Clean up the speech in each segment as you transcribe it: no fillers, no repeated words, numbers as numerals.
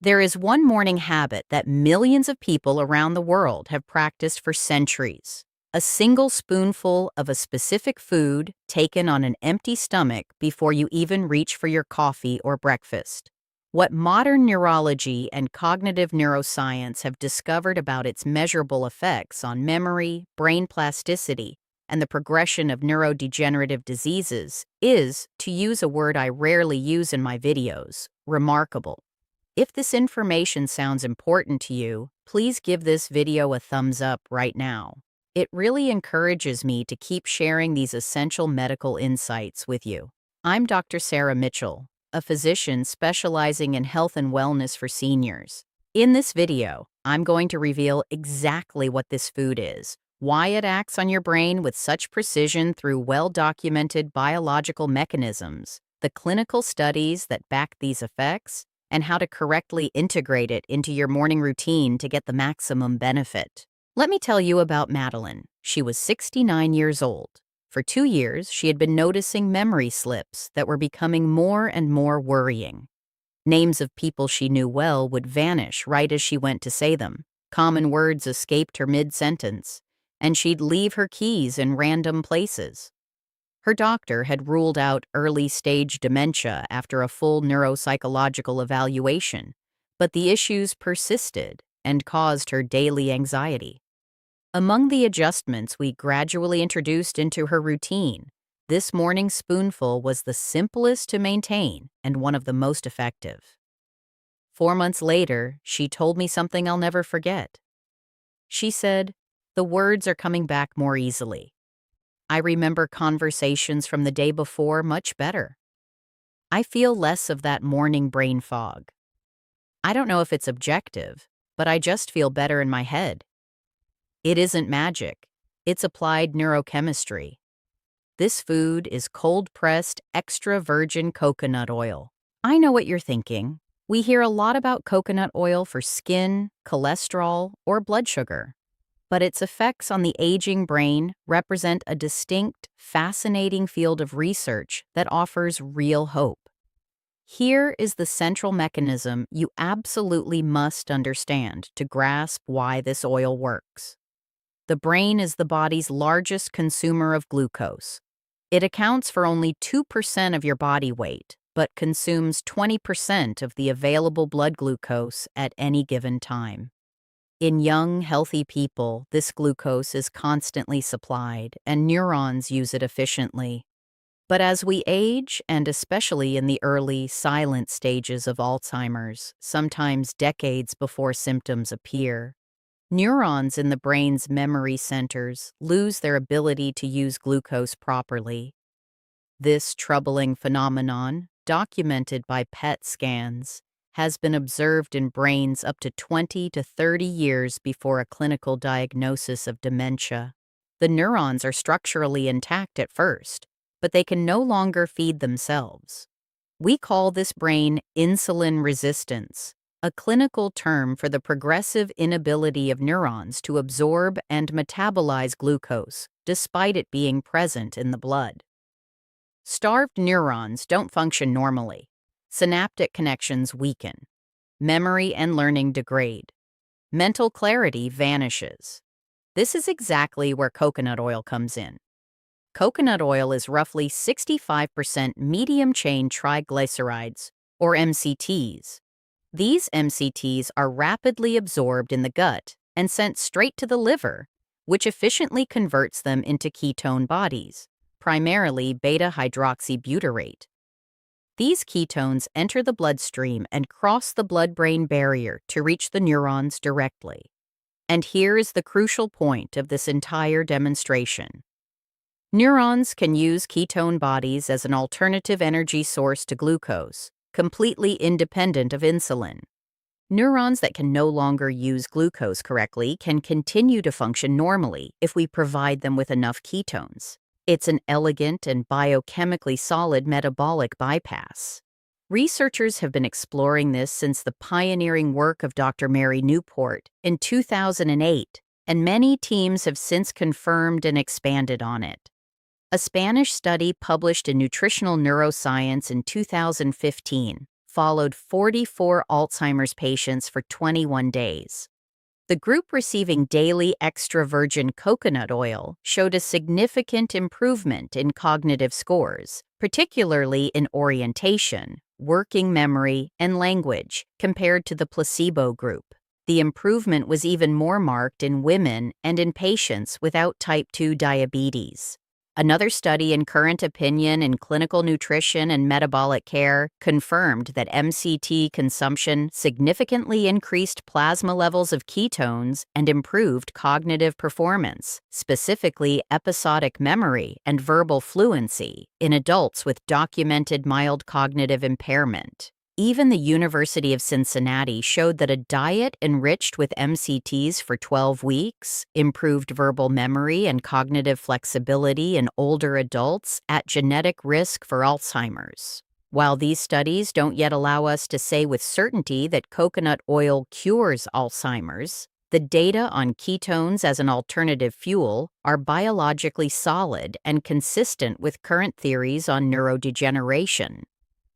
There is one morning habit that millions of people around the world have practiced for centuries. A single spoonful of a specific food taken on an empty stomach before you even reach for your coffee or breakfast. What modern neurology and cognitive neuroscience have discovered about its measurable effects on memory, brain plasticity, and the progression of neurodegenerative diseases is, to use a word I rarely use in my videos, remarkable. If this information sounds important to you, please give this video a thumbs up right now. It really encourages me to keep sharing these essential medical insights with you. I'm Dr. Sarah Mitchell, a physician specializing in health and wellness for seniors. In this video, I'm going to reveal exactly what this food is, why it acts on your brain with such precision through well-documented biological mechanisms, the clinical studies that back these effects, and how to correctly integrate it into your morning routine to get the maximum benefit. Let me tell you about Madeline. She was 69 years old. For 2 years, she had been noticing memory slips that were becoming more and more worrying. Names of people she knew well would vanish right as she went to say them. Common words escaped her mid-sentence, and she'd leave her keys in random places. Her doctor had ruled out early-stage dementia after a full neuropsychological evaluation, but the issues persisted and caused her daily anxiety. Among the adjustments we gradually introduced into her routine, this morning spoonful was the simplest to maintain and one of the most effective. 4 months later, she told me something I'll never forget. She said, "The words are coming back more easily. I remember conversations from the day before much better. I feel less of that morning brain fog. I don't know if it's objective, but I just feel better in my head. It isn't magic. It's applied neurochemistry. This food is cold-pressed extra virgin coconut oil." I know what you're thinking. We hear a lot about coconut oil for skin, cholesterol, or blood sugar. But its effects on the aging brain represent a distinct, fascinating field of research that offers real hope. Here is the central mechanism you absolutely must understand to grasp why this oil works. The brain is the body's largest consumer of glucose. It accounts for only 2% of your body weight, but consumes 20% of the available blood glucose at any given time. In young, healthy people, this glucose is constantly supplied, and neurons use it efficiently. But as we age, and especially in the early, silent stages of Alzheimer's, sometimes decades before symptoms appear, neurons in the brain's memory centers lose their ability to use glucose properly. This troubling phenomenon, documented by PET scans, has been observed in brains up to 20 to 30 years before a clinical diagnosis of dementia. The neurons are structurally intact at first, but they can no longer feed themselves. We call this brain insulin resistance, a clinical term for the progressive inability of neurons to absorb and metabolize glucose, despite it being present in the blood. Starved neurons don't function normally. Synaptic connections weaken. Memory and learning degrade. Mental clarity vanishes. This is exactly where coconut oil comes in. Coconut oil is roughly 65% medium-chain triglycerides, or MCTs. These MCTs are rapidly absorbed in the gut and sent straight to the liver, which efficiently converts them into ketone bodies, primarily beta-hydroxybutyrate. These ketones enter the bloodstream and cross the blood-brain barrier to reach the neurons directly. And here is the crucial point of this entire demonstration. Neurons can use ketone bodies as an alternative energy source to glucose, completely independent of insulin. Neurons that can no longer use glucose correctly can continue to function normally if we provide them with enough ketones. It's an elegant and biochemically solid metabolic bypass. Researchers have been exploring this since the pioneering work of Dr. Mary Newport in 2008, and many teams have since confirmed and expanded on it. A Spanish study published in Nutritional Neuroscience in 2015 followed 44 Alzheimer's patients for 21 days. The group receiving daily extra virgin coconut oil showed a significant improvement in cognitive scores, particularly in orientation, working memory, and language, compared to the placebo group. The improvement was even more marked in women and in patients without type 2 diabetes. Another study in Current Opinion in Clinical Nutrition and Metabolic Care confirmed that MCT consumption significantly increased plasma levels of ketones and improved cognitive performance, specifically episodic memory and verbal fluency, in adults with documented mild cognitive impairment. Even the University of Cincinnati showed that a diet enriched with MCTs for 12 weeks improved verbal memory and cognitive flexibility in older adults at genetic risk for Alzheimer's. While these studies don't yet allow us to say with certainty that coconut oil cures Alzheimer's, the data on ketones as an alternative fuel are biologically solid and consistent with current theories on neurodegeneration.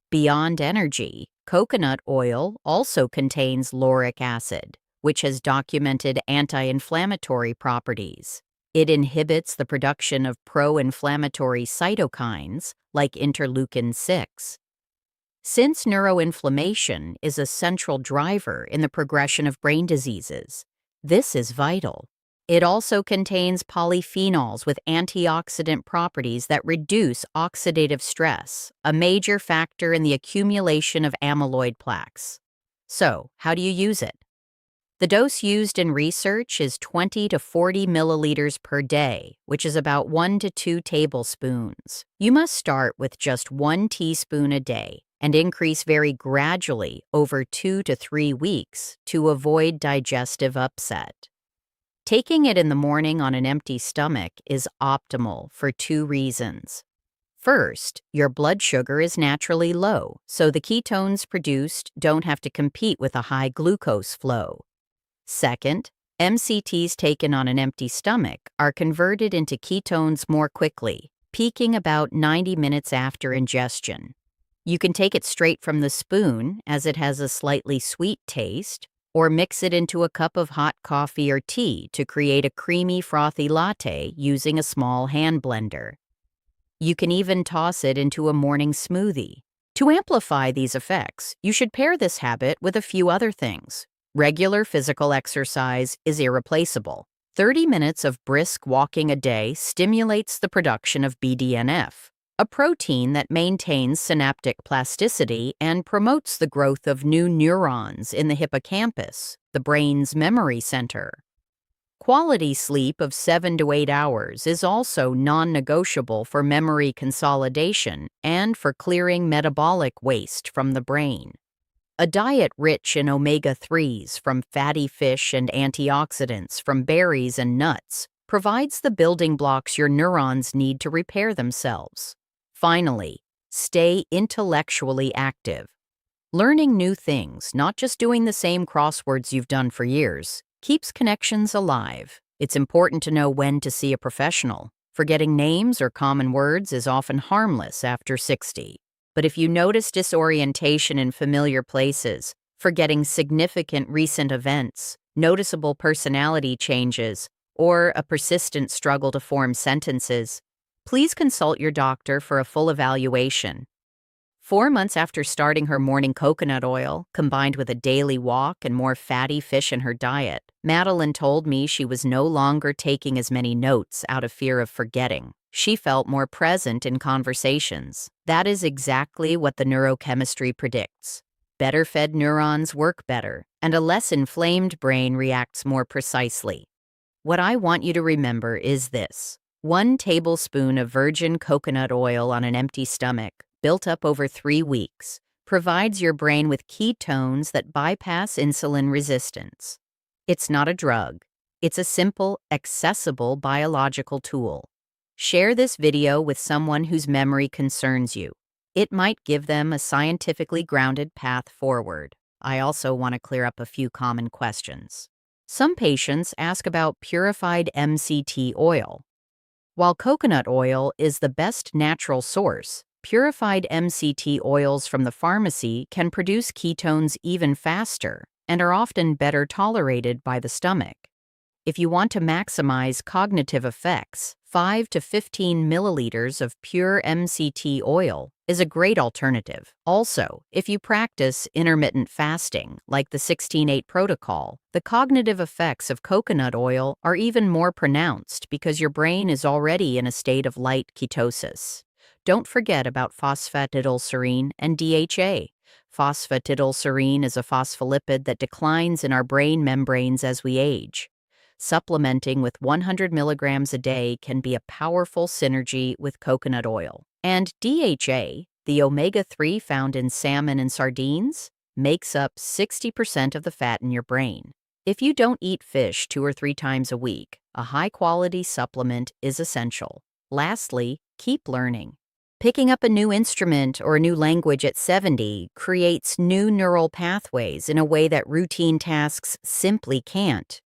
Beyond energy, coconut oil also contains lauric acid, which has documented anti-inflammatory properties. It inhibits the production of pro-inflammatory cytokines like interleukin-6. Since neuroinflammation is a central driver in the progression of brain diseases, this is vital. It also contains polyphenols with antioxidant properties that reduce oxidative stress, a major factor in the accumulation of amyloid plaques. So, how do you use it? The dose used in research is 20 to 40 milliliters per day, which is about 1 to 2 tablespoons. You must start with just 1 teaspoon a day and increase very gradually over 2 to 3 weeks to avoid digestive upset. Taking it in the morning on an empty stomach is optimal for 2 reasons. First, your blood sugar is naturally low, so the ketones produced don't have to compete with a high glucose flow. Second, MCTs taken on an empty stomach are converted into ketones more quickly, peaking about 90 minutes after ingestion. You can take it straight from the spoon, as it has a slightly sweet taste, or mix it into a cup of hot coffee or tea to create a creamy, frothy latte using a small hand blender. You can even toss it into a morning smoothie. To amplify these effects, you should pair this habit with a few other things. Regular physical exercise is irreplaceable. 30 minutes of brisk walking a day stimulates the production of BDNF, a protein that maintains synaptic plasticity and promotes the growth of new neurons in the hippocampus, the brain's memory center. Quality sleep of 7 to 8 hours is also non-negotiable for memory consolidation and for clearing metabolic waste from the brain. A diet rich in omega-3s from fatty fish and antioxidants from berries and nuts provides the building blocks your neurons need to repair themselves. Finally, stay intellectually active. Learning new things, not just doing the same crosswords you've done for years, keeps connections alive. It's important to know when to see a professional. Forgetting names or common words is often harmless after 60. But if you notice disorientation in familiar places, forgetting significant recent events, noticeable personality changes, or a persistent struggle to form sentences, please consult your doctor for a full evaluation. 4 months after starting her morning coconut oil, combined with a daily walk and more fatty fish in her diet, Madeline told me she was no longer taking as many notes out of fear of forgetting. She felt more present in conversations. That is exactly what the neurochemistry predicts. Better-fed neurons work better, and a less inflamed brain reacts more precisely. What I want you to remember is this. 1 tablespoon of virgin coconut oil on an empty stomach, built up over 3 weeks, provides your brain with ketones that bypass insulin resistance. It's not a drug. It's a simple, accessible biological tool. Share this video with someone whose memory concerns you. It might give them a scientifically grounded path forward. I also want to clear up a few common questions. Some patients ask about purified MCT oil. While coconut oil is the best natural source, Purified MCT oils from the pharmacy can produce ketones even faster and are often better tolerated by the stomach. If you want to maximize cognitive effects, 5 to 15 milliliters of pure MCT oil is a great alternative. Also, if you practice intermittent fasting, like the 16-8 protocol, the cognitive effects of coconut oil are even more pronounced because your brain is already in a state of light ketosis. Don't forget about phosphatidylserine and DHA. Phosphatidylserine is a phospholipid that declines in our brain membranes as we age. Supplementing with 100 milligrams a day can be a powerful synergy with coconut oil. And DHA, the omega-3 found in salmon and sardines, makes up 60% of the fat in your brain. If you don't eat fish 2 or 3 times a week, a high-quality supplement is essential. Lastly, keep learning. Picking up a new instrument or a new language at 70 creates new neural pathways in a way that routine tasks simply can't.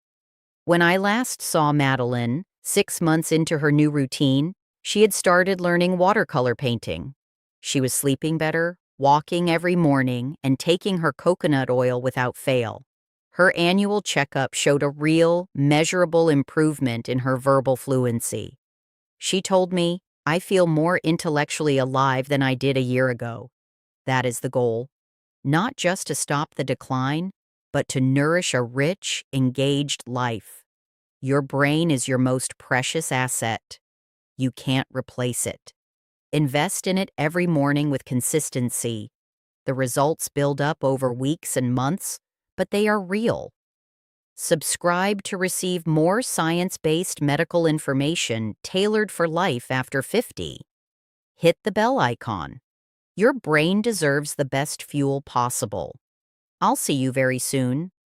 When I last saw Madeline, 6 months into her new routine, she had started learning watercolor painting. She was sleeping better, walking every morning, and taking her coconut oil without fail. Her annual checkup showed a real, measurable improvement in her verbal fluency. She told me, "I feel more intellectually alive than I did a year ago." That is the goal. Not just to stop the decline, but to nourish a rich, engaged life. Your brain is your most precious asset. You can't replace it. Invest in it every morning with consistency. The results build up over weeks and months, but they are real. Subscribe to receive more science-based medical information tailored for life after 50. Hit the bell icon. Your brain deserves the best fuel possible. I'll see you very soon.